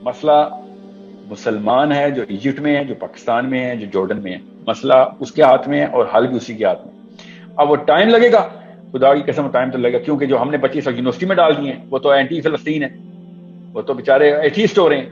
مسئلہ مسلمان ہے جو ایجپٹ میں ہے، جو پاکستان میں ہے، جو جارڈن میں ہے، مسئلہ اس کے ہاتھ میں ہے اور حل بھی اسی کے ہاتھ میں. اب وہ ٹائم لگے گا، خدا کی قسم ٹائم تو لگے گا، کیونکہ جو ہم نے بچے یونیورسٹی میں ڈال دیے ہیں وہ تو اینٹی فلسطین ہے، وہ تو بےچارے ایتھیسٹ ہو رہے ہیں.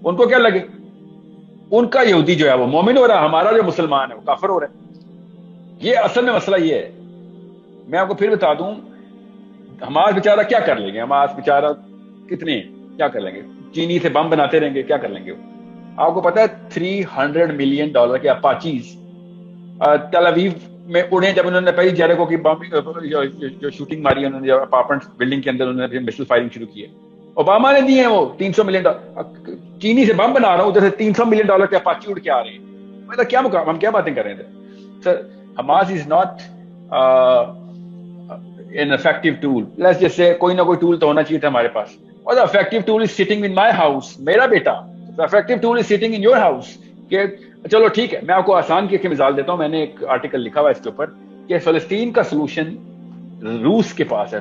ان کو کیا لگے؟ ان کا یہودی جو ہے وہ مومن ہو رہا ہے، ہمارا جو مسلمان ہے وہ کافر ہو رہا ہے. یہ اصل میں مسئلہ یہ ہے. میں آپ کو پھر بتا دوں، حماس بیچارہ کیا کر لیں گے؟ حماس بیچارہ کتنے کیا کر لیں گے؟ چینی سے بم بناتے رہیں گے، کیا کر لیں گے؟ آپ کو پتا ہے $300 ملین کے اپاچیز تل اویو میں اڑے جب انہوں نے پہلی جیریکو کی بم جو شوٹنگ ماری، انہوں نے اپارٹمنٹ بلڈنگ کے اندر انہوں نے مسل فائرنگ شروع کی ہے. اوباما نے دیے ہیں وہ $300 ملین. چینی سے بم بنا رہا ہوں، ادھر سے $300 ملین کے اپاچی اڑ کے آ رہے ہیں. مطلب کیا مقام، ہم کیا باتیں کر رہے ہیں sir? Hamas is not an effective tool. Let's just say کوئی نہ کوئی ٹول تو ہونا چاہیے تھا ہمارے پاس. اور the effective tool is sitting in my house. میرا بیٹا the effective tool is sitting in your house. کہ چلو ٹھیک ہے، میں آپ کو آسان کی مثال دیتا ہوں. میں نے ایک آرٹیکل لکھا ہوا اس کے اوپر کہ فلسطین کا سولوشن روس کے پاس ہے.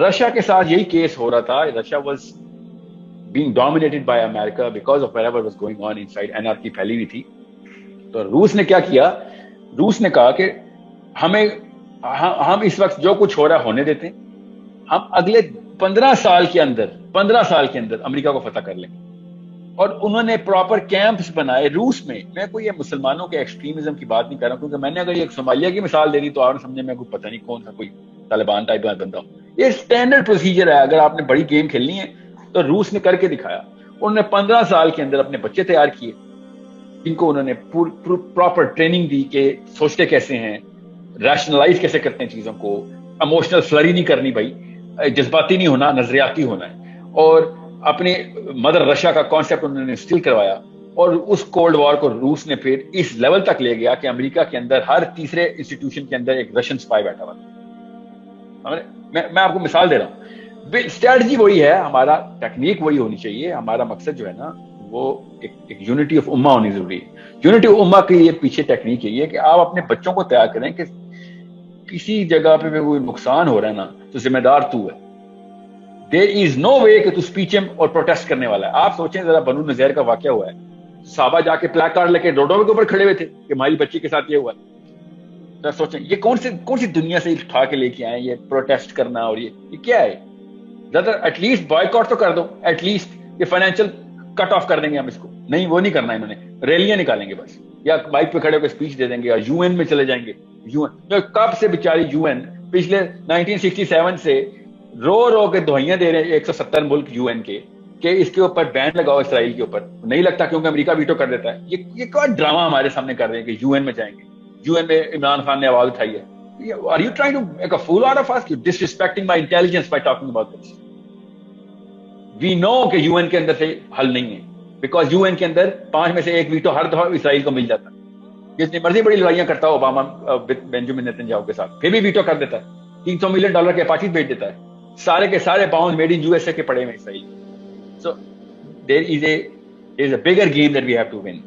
رشیا کے ساتھ یہی کیس ہو رہا تھا. Russia was being dominated by America because of whatever was going on inside. anarchy پھیلی ہوئی تھی. تو روس نے کیا کیا؟ روس نے کہا کہ ہم اس وقت جو کچھ ہو رہا ہے ہونے دیتے ہیں، ہم اگلے 15 سال کے اندر امریکہ کو فتح کر لیں گے. اور انہوں نے پراپر کیمپس بنائے روس میں. میں کوئی یہ مسلمانوں کے ایکسٹریمزم کی بات نہیں کر رہا، کیونکہ میں نے اگر یہ صومالیہ کی مثال دے دی تو آپ نے سمجھے میں کوئی پتہ نہیں کون سا کوئی طالبان ٹائپ بندہ ہوں. یہ اسٹینڈرڈ پروسیجر ہے. اگر آپ نے بڑی گیم کھیلنی ہے تو روس نے کر کے دکھایا. انہوں نے 15 سال کے اندر اپنے بچے تیار کیے جن کو انہوں نے پراپر ٹریننگ دی کہ سوچتے کیسے ہیں، ریشنلائز کیسے کرتے ہیں چیزوں کو، اموشنل فلری نہیں کرنی بھائی، جذباتی نہیں ہونا، نظریاتی ہونا ہے. اور اپنے مدر رشیا کا کانسیپٹ انہوں نے انسٹل کروایا. اور اس کولڈ وار کو روس نے پھر اس لیول تک لے گیا کہ امریکہ کے اندر ہر تیسرے انسٹیٹیوشن کے اندر ایک رشین سپائی بیٹھا ہوا. میں آپ کو مثال دے رہا ہوں. اسٹریٹجی وہی ہے ہمارا، ٹیکنیک وہی ہونی چاہیے. ہمارا مقصد جو ہے نا وہ ایک یونٹی آف امہ ہونی ضروری ہے. یونٹی آف امہ کی یہ پیچھے ٹیکنیک یہی ہے کہ آپ اپنے بچوں کو تیار کریں کہ کسی جگہ پہ کوئی نقصان ہو رہا ہے نا تو ذمہ دار تو ہے. دیر از نو وے کہ تو اسپیچ اور پروٹیسٹ کرنے والا ہے. آپ سوچیں ذرا، بنو نذیر کا واقعہ ہوا ہے، صحابہ جا کے پلیک کارڈ لے کے روڈوں کے اوپر کھڑے ہوئے تھے کہ ہماری بچی کے ساتھ یہ ہوا ہے. ذرا سوچیں یہ کون سی دنیا سے اٹھا کے لے کے آئے یہ پروٹیسٹ کرنا، اور یہ کیا ہے؟ زیادہ ایٹ لیسٹ بائیکاٹ تو کر دو. ایٹ لیسٹ یہ فائنینشیل کٹ آف کر دیں گے ہم اس کو. نہیں، وہ نہیں کرنا. انہوں نے ریلیاں نکالیں گے بس، یا بائک پہ کھڑے ہو کے اسپیچ دے دیں گے، یا یو این میں چلے جائیں گے. یو این کب سے بیچاری یو این پچھلے 1967 سے رو کے دہائیاں دے رہے ہیں 170 ملک یو این کے کہ اس کے اوپر بین لگاؤ اسرائیل کے اوپر. نہیں لگتا کیونکہ امریکہ ویٹو کر دیتا ہے. یہ کیا ڈرامہ ہمارے سامنے کر رہے ہیں کہ یو این میں جائیں گے. یو این میں عمران خان نے آواز اٹھائی ہے. Are you trying to make a fool out of us? You're disrespecting my intelligence by talking about this. We know کہ یو این کے اندر سے حل نہیں ہے، بیکاز یو این کے اندر 5 میں سے 1 ویٹو ہر دفعہ اسرائیل کو مل جاتا ہے. جتنی مرضی بڑی لڑائیاں کرتا ہے اوباما بینجامن نیتن یاہو کے ساتھ، پھر بھی ویٹو کر دیتا ہے. $300 ملین کے اپاچی بھیج دیتا ہے. سارے کے سارے bound made in U S A کے پڑے ہوئے Israel. So there is a bigger game that we have to win.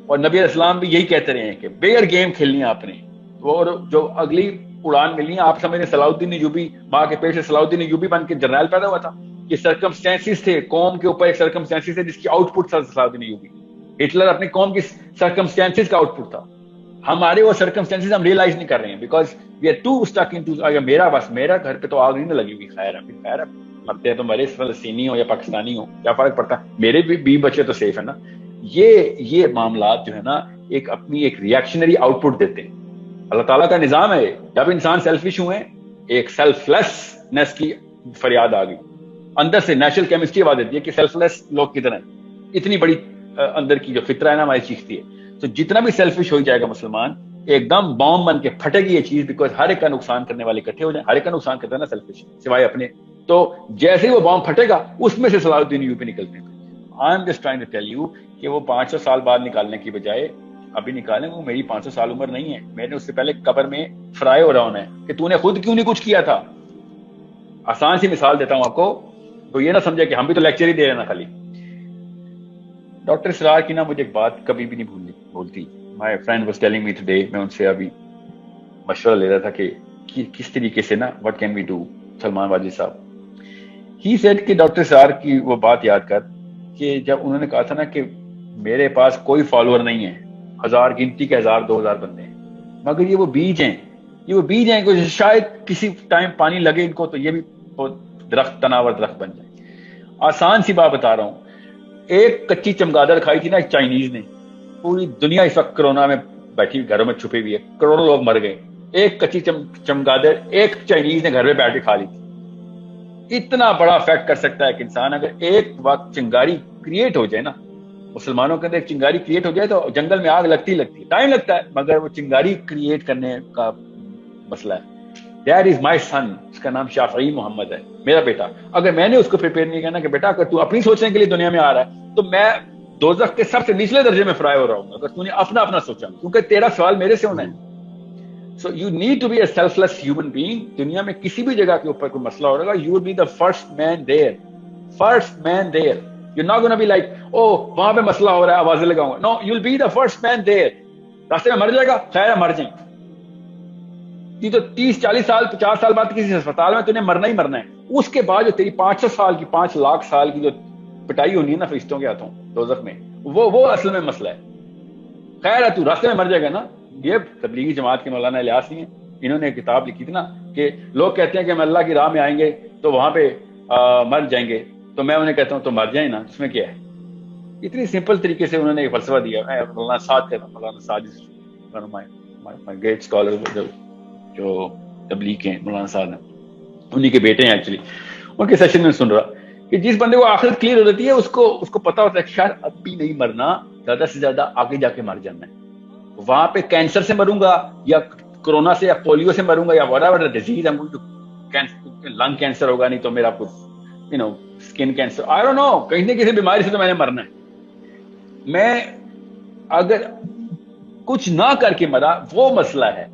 اور نبی علیہ السلام بھی یہی کہتے رہے ہیں کہ بگر گیم کھیلنی ہے آپ نے. اور جو اگلی اڑان ملنی ہے، آپ سمجھیں صلاح الدین ایوبی ماں کے پیٹ سے صلاح الدین ایوبی بن کے جرنیل پیدا ہوا تھا. یہ سرکمسٹینسز تھے قوم کے اوپر، ایک سرکمسٹینسز تھے جس کی آؤٹ پٹ تھا صلاح الدین ایوبی. ہٹلر اپنی قوم کی سرکمسٹینسز کا آؤٹ پٹ تھا. ہمارے وہ سرکمسٹینسز ہم ریئلائز نہیں کر رہے ہیں because we are to stick into. اگر میرا گھر پہ تو آگ نہیں لگی ہوئی، خیر ہے، مرتے ہیں تو مرے، فلسطینی ہو یا پاکستانی ہو کیا فرق پڑتا ہے، میرے بھی بچے تو سیف ہے نا. یہ معاملات جو ہے نا ایک اپنی ایک ریئیکشنری آؤٹ پٹ دیتے ہیں. اللہ تعالیٰ کا نظام ہے. جب انسان سیلفش ہوئے، ایک سیلف لیسنس کی فریاد آ گئی اندر سے. نیچرل کیمسٹری آواز دیتی ہے کہ سیلف لیس لوگ کدھر ہیں. اتنی بڑی اندر کی جو فطرہ ہے نا ہماری چیختی ہے. تو جتنا بھی سیلفش ہو جائے گا مسلمان، ایک دم بام بن کے پھٹے گی یہ چیز، بیکاز ہر ایک کا نقصان کرنے والے اکٹھے ہو جائیں. ہر ایک کا نقصان کرتا ہے نا سیلفش، سوائے اپنے. تو جیسے ہی وہ بام پھٹے گا اس میں سے صلاح الدین ایوبی نکلتے ہیں. I am just trying to tell you کہ وہ 500 سال بعد نکالنے کی بجائے ابھی نکالیں. وہ میری 500 سال عمر نہیں ہے، میں نے اس سے پہلے قبر میں فرائی ہو رہا ہونا ہے کہ تو نے خود کیوں نہیں کچھ کیا تھا. آسان سی مثال دیتا ہوں آپ کو، تو یہ نہ سمجھے کہ ہم بھی تو لیکچر ہی دے رہے ہیں نا خالی. ڈاکٹر اسرار کی نا مجھے ایک بات کبھی بھی نہیں بھولتی. My friend was telling me today, میں ان سے ابھی مشورہ لے رہا تھا کہ کس طریقے سے نا what can we do. Salman Wajid صاحب ہی سیڈ کہ ڈاکٹر سار کی وہ بات یاد کر کہ جب انہوں نے کہا تھا نا کہ میرے پاس کوئی فالوور نہیں ہے، ہزار گنتی کے 1000-2000 بندے ہیں، مگر یہ وہ بیج ہیں، یہ وہ بیج ہیں کہ شاید کسی ٹائم پانی لگے ان کو تو یہ بھی درخت، تناور درخت بن جائے۔ آسان سی بات بتا رہا ہوں، ایک کچی چمگادڑ کھائی تھی نا ایک چائنیز نے، پوری دنیا اس وقت کرونا میں بیٹھی گھروں میں چھپی ہوئی ہے، کروڑوں لوگ مر گئے، ایک کچی چمگادڑ ایک چائنیز نے گھر میں بیٹھ کے کھا لی تھی۔ اتنا بڑا افیکٹ کر سکتا ہے کہ انسان اگر ایک وقت چنگاری کریٹ ہو جائے نا، مسلمانوں کے اندر ایک چنگاری کریٹ ہو جائے تو جنگل میں آگ لگتی ہے، ٹائم لگتا ہے مگر وہ چنگاری کریٹ کرنے کا مسئلہ ہے۔ That is my son، اس کا نام شافعی محمد ہے، میرا بیٹا۔ اگر میں نے اس کو پریپیئر نہیں کرنا کہ بیٹا اگر تو اپنی سوچنے کے لیے دنیا میں آ رہا ہے تو میں دوزخ کے سب سے نچلے درجے میں فرائی ہو رہا ہوں اگر تو نے اپنا سوچا، کیونکہ تیرا سوال میرے سے ہونا ہے۔ So you need to be a selfless human being۔ دنیا میں کسی بھی جگہ کے اوپر کوئی مسئلہ ہو رہا ہے، you will be the first man there، first man there۔ You're not gonna be like oh وہاں پہ مسئلہ ہو رہا ہے آوازیں لگاؤں گا، no you'll be the first man there۔ راستے میں مر جائے گا، خیر ہے مر جائیں، یہ تو 30-40 سال 50 سال بعد کسی اسپتال میں تمہیں مرنا ہی مرنا ہے۔ اس کے بعد جو تیری 500 سال کی 5 لاکھ سال کی جو پٹائی ہونی ہے نا فرشتوں کے ہاتھوں دوزخ میں، وہ اصل میں مسئلہ ہے۔ خیر ہے تو راستے میں مر جائے گا نا۔ یہ تبلیغی جماعت کے مولانا الیاس ہیں، انہوں نے ایک کتاب لکھی تھی نا کہ لوگ کہتے ہیں کہ ہم اللہ کی راہ میں آئیں گے تو وہاں پہ مر جائیں گے، تو میں انہیں کہتا ہوں تو مر جائیں نا، اس میں کیا ہے۔ اتنی سمپل طریقے سے انہوں نے ایک فلسفہ دیا۔ مولانا سعد کہتا ہوں، مولانا سعد گریٹ اسکالر جو تبلیغ کے ہیں، مولانا صاحب انہی کے بیٹے ہیں ایکچولی، ان کے سیشن میں سن رہا کہ جس بندے کو آخرت کلیئر ہو جاتی ہے اس کو پتا ہوتا ہے کہ شاید اب بھی نہیں مرنا، زیادہ سے زیادہ آگے جا کے مر جانا ہے۔ وہاں پہ کینسر سے مروں گا یا کرونا سے یا پولیو سے مروں گا یا whatever the disease I'm going to، lung cancer ہوگا، نہیں تو میرا کچھ skin cancer, I don't know، کہیں نہ کسی بیماری سے تو میں نے مرنا ہے۔ میں اگر کچھ نہ کر کے مرا وہ مسئلہ ہے،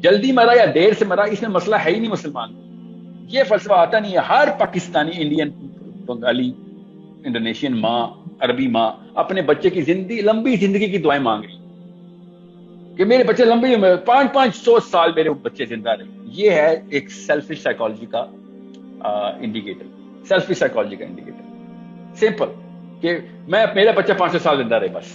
جلدی مرا یا دیر سے مرا اس میں مسئلہ ہے ہی نہیں۔ مسلمان یہ فلسفہ آتا نہیں ہے۔ ہر پاکستانی، انڈین، بنگالی، انڈونیشین ماں، عربی ماں اپنے بچے کی لمبی زندگی کی دعائیں مانگ رہی کہ میرے بچے لمبی عمر 500 سال میرے بچے زندہ رہے۔ یہ ہے ایک سیلفش سائیکالوجی کا انڈیکیٹر، سیلفش سائیکالوجی کا انڈیکیٹر، سمپل کہ میرا بچہ 500 سال زندہ رہے بس۔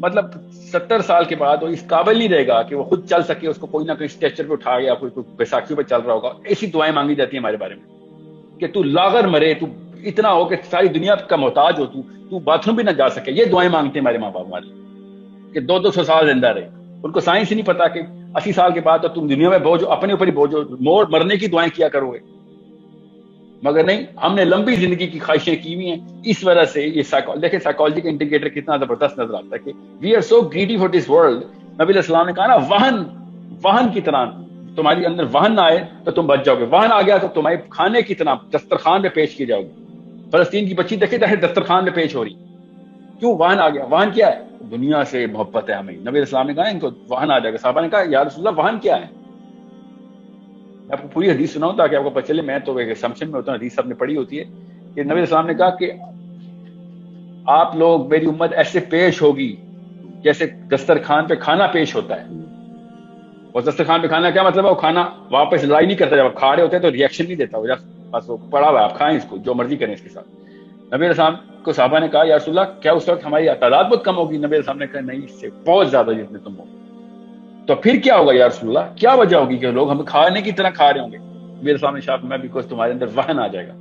مطلب 70 سال کے بعد وہ اس قابل نہیں رہے گا کہ وہ خود چل سکے، اس کو کوئی نہ کوئی اسٹیچر پہ اٹھا یا کوئی بیساکھیوں پہ چل رہا ہوگا۔ ایسی دعائیں مانگی جاتی ہیں ہمارے بارے میں کہ تو لاغر مرے، تو اتنا ہو کہ ساری دنیا کا محتاج ہو، تو باتھ روم بھی نہ جا سکے۔ یہ دعائیں مانگتے ہیں ہمارے ماں باپ ہمارے کہ 200 سال زندہ رہے۔ ان کو سائنس ہی نہیں پتا کہ 80 سال کے بعد تو تم دنیا میں بوجھ، اپنے اوپر ہی بوجھ، مرنے کی دعائیں کیا کرو گے۔ مگر نہیں، ہم نے لمبی زندگی کی خواہشیں کی ہوئی ہیں۔ اس وجہ سے یہ دیکھیں سائیکالوجی کا انڈیکیٹر کتنا زبردست نظر آتا ہے کہ we are so greedy for this world. نبی علیہ السلام نے کہا نا وہن کی طرح تمہاری اندر وہن نہ آئے تو تم بچ جاؤ گے، وہن آ گیا تو تمہارے کھانے کی طرح دسترخوان پہ پیش کی جاؤ گے۔ فلسطین کی بچی دیکھے دسترخوان پہ پیش ہو رہی، کیوں؟ وہن آ گیا۔ وہن کیا ہے؟ دنیا سے محبت ہے ہمیں۔ نبی علیہ السلام نے کہا ان کو وہن آ جائے گا۔ صحابہ نے کہا یا رسول اللہ وہن کیا ہے؟ میں آپ کو پوری حدیث سناؤں تاکہ آپ کو پتہ چلے، میں تو ایک اسمپشن میں ہوتا ہوں، حدیث سب نے پڑھی ہوتی ہے کہ نبی علیہ السلام نے کہا کہ آپ لوگ، میری امت ایسے پیش ہوگی جیسے دسترخوان پہ کھانا پیش ہوتا ہے۔ اور دسترخوان پہ کھانا کیا مطلب ہے؟ وہ کھانا واپس لڑائی نہیں کرتا، جب آپ کھا رہے ہوتے ہیں تو ریئیکشن نہیں دیتا، بس وہ پڑا ہوا ہے، آپ کھائیں اس کو، جو مرضی کریں اس کے ساتھ۔ نبی علیہ السلام کو صحابہ نے کہا یا رسول اللہ کیا اس وقت ہماری تعداد بہت کم ہوگی؟ نبی علیہ السلام نے کہا نہیں، اس سے بہت زیادہ جتنے تم ہو۔ تو پھر کیا ہوگا یا رسول اللہ؟ کیا وجہ ہوگی کہ لوگ ہمیں کھانے کی طرح کھا رہے ہوں گے؟ نبی علیہ السلام نے شاپ میں بیکاز تمہارے اندر وہن آ جائے گا۔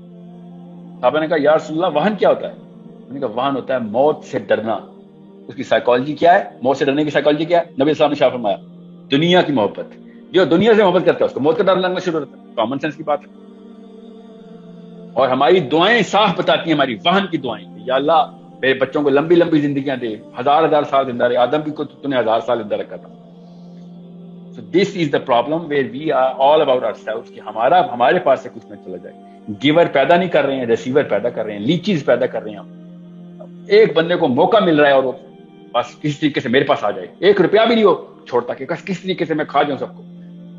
صحابہ نے کہا یا رسول اللہ وہن کیا ہوتا ہے؟ انہوں نے کہا وہن ہوتا ہے موت سے ڈرنا۔ اس کی سائیکالوجی کیا ہے؟ موت سے ڈرنے کی سائیکالوجی کیا ہے؟ نبی علیہ السلام نے شاپ فرمایا دنیا کی محبت۔ جو دنیا سے محبت کرتا ہے اس کو موت کا ڈر لگنا شروع ہوتا ہے۔ کامن سینس کی بات ہے۔ اور ہماری دعائیں صاف بتاتی ہیں، ہماری وہن کی دعائیں، یا اللہ میرے بچوں کو لمبی لمبی زندگیاں دے، ہزار سال زندہ رہے۔ آدم بھی کو تو نے 1000 سال زندہ رکھا تھا۔ So this is the problem where we are all about ourselves کہ ہمارے پاس سے کچھ نہ چلا جائے۔ گیور پیدا نہیں کر رہے ہیں، ریسیور پیدا کر رہے ہیں، لیچیز پیدا کر رہے ہیں ہم۔ ایک بندے کو موقع مل رہا ہے اور وہ بس کسی طریقے سے میرے پاس آ جائے، 1 روپیہ بھی نہیں ہو چھوڑتا کہ کس طریقے سے میں کھا جاؤں سب کو۔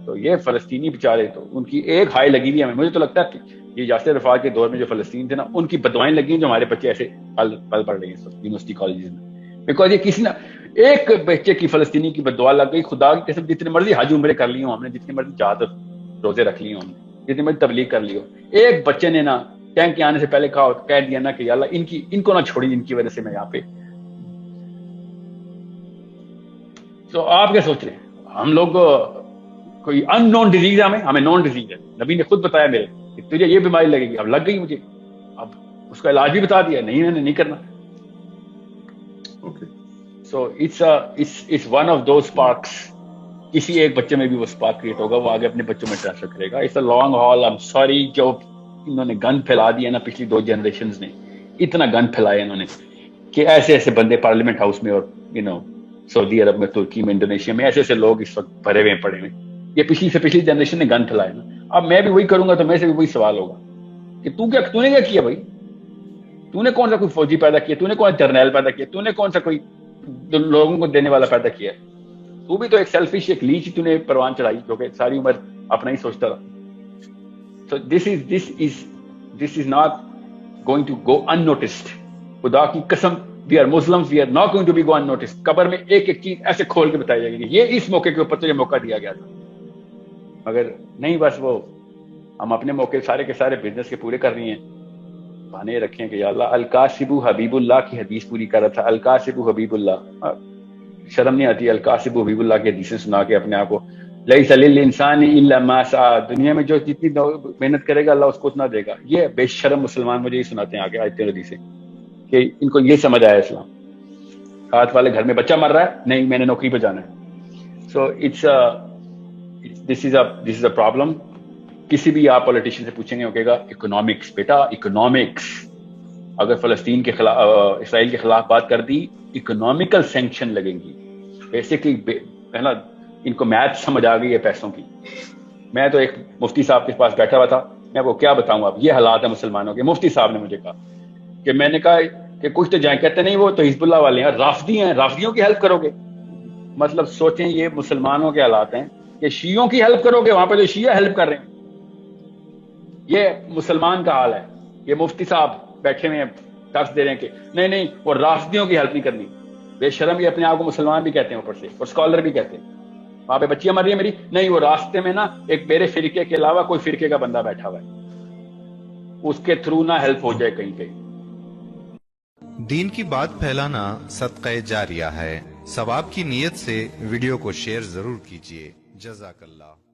تو یہ فلسطینی بیچارے، تو ان کی ایک ہائی لگی ہوئی ہے۔ مجھے تو لگتا ہے کہ یہ یاسر عرفات کے دور میں جو فلسطین تھے نا، ان کی بدوائیں لگی ہیں جو ہمارے بچے ایسے پل پڑھ رہے ہیں یونیورسٹی کالجز میں، بیکاز یہ کسی نہ ایک بچے کی فلسطینی کی بدعا لگ گئی۔ خدا کی قسم جتنے مرضی حج عمرے کر لی ہوں ہم نے، جتنے مرضی جہاد روزے رکھ لی ہوں ہم نے، جتنی مرضی تبلیغ کر لی ہو، ایک بچے نے نا ٹینک کے آنے سے پہلے کہہ دیا نا کہ یا اللہ ان کو نہ چھوڑی، ان کی وجہ سے میں یہاں پہ. تو آپ کیا سوچ رہے ہیں؟ ہم لوگ کوئی ان نون ڈیزیز ہے، ہمیں نون ڈیزیز ہے. نبی نے خود بتایا میرے کہ تجھے یہ بیماری لگے گی، اب لگ گئی مجھے، اب اس کا علاج بھی بتا دیا، نہیں میں نے نہیں کرنا. So it's one of those sparks. کسی ایک بچے میں بھی وہ اسپارک کریٹ ہوگا، وہ آگے اپنے بچوں میں ٹرانسفر کرے گا. It's a long hall. I am sorry جو انہوں نے گن پھیلا دیا نا، پچھلی 2 جنریشنز نے اتنا گن پھیلایا انہوں نے کہ ایسے ایسے بندے پارلیمنٹ ہاؤس میں اور سعودی عرب میں، ترکی میں، انڈونیشیا میں ایسے ایسے لوگ اس وقت بھرے ہوئے پڑے ہوئے. یہ پچھلی سے پچھلی جنریشن نے گن پھیلایا نا. اب میں بھی وہی کروں گا تو میرے سے بھی وہی سوال ہوگا کہ تو نے کیا کیا بھائی؟ تو نے کون سا کوئی فوجی پیدا کیا؟ تو نے کون سا جرنیل پیدا کیا؟ تو نے کون سا کوئی لوگوں کو دینے والا پیدا کیا؟ تو بھی تو ایک سیلفش، ایک لیچ تو نے پروان چڑھائی جو کہ ساری عمر اپنا ہی سوچتا رہا. So this is not going to go unnoticed. خدا کی قسم، we are Muslims, we are not going to be go unnoticed. قبر میں ایک ایک چیز ایسے کھول کے بتائی جائے گی. یہ اس موقع کے اوپر تو یہ موقع دیا گیا تھا، مگر نہیں، بس وہ ہم اپنے موقع سارے کے سارے بزنس کے پورے کر رہی ہیں. بہانے رکھیں کہ یا اللہ القاسب حبیب اللہ کی حدیث پوری کر رہا تھا. القاسب حبیب اللہ، شرم نہیں آتی القاسب حبیب اللہ کی حدیثیں سنا کے اپنے آپ کو لیس للانسان الا ما سعى. دنیا میں جو جتنی محنت کرے گا اللہ اس کو اتنا دے گا. یہ بے شرم مسلمان مجھے یہ سناتے ہیں آگے آیتیں اور حدیثیں کہ ان کو یہ سمجھ آیا اسلام. ہاتھ والے گھر میں بچہ مر رہا ہے، نہیں میں نے نوکری پہ جانا ہے. سو دس از اے پرابلم. کسی بھی آپ پولیٹیشین سے پوچھیں گے وہ کہے گا اکنامکس. بیٹا اکنامکس، اگر فلسطین کے خلاف، اسرائیل کے خلاف بات کر دی، اکنامیکل سینکشن لگیں گی. بیسکلی پہلا ان کو میتھ سمجھ آ گئی ہے پیسوں کی. میں تو ایک مفتی صاحب کے پاس بیٹھا ہوا تھا، میں وہ کیا بتاؤں اب یہ حالات ہیں مسلمانوں کے. مفتی صاحب نے مجھے کہا کہ میں نے کہا کہ کچھ تو جائیں، کہتے نہیں وہ تو حزب اللہ والے ہیں، رافضی ہیں، رافضیوں کی ہیلپ کرو گے. مطلب سوچیں یہ مسلمانوں کے حالات ہیں کہ شیعوں کی ہیلپ کرو گے، وہاں پہ جو شیعہ ہیلپ کر رہے ہیں. یہ مسلمان کا حال ہے. یہ مفتی صاحب بیٹھے ہوئے ہیں ٹیکس دے رہے ہیں کہ نہیں وہ رافضیوں کی ہیلپ نہیں کرنی. بے شرم، یہ اپنے آپ کو مسلمان بھی کہتے ہیں اوپر سے، اور اسکالر بھی کہتے ہیں. وہاں پہ بچیاں مر رہی ہیں میری، نہیں وہ راستے میں نا ایک میرے فرقے کے علاوہ کوئی فرقے کا بندہ بیٹھا ہوا ہے، اس کے تھرو نہ ہیلپ ہو جائے کہیں پہ. دین کی بات پھیلانا صدقہ جاریہ ہے. ثواب کی نیت سے ویڈیو کو شیئر ضرور کیجیے. جزاک اللہ.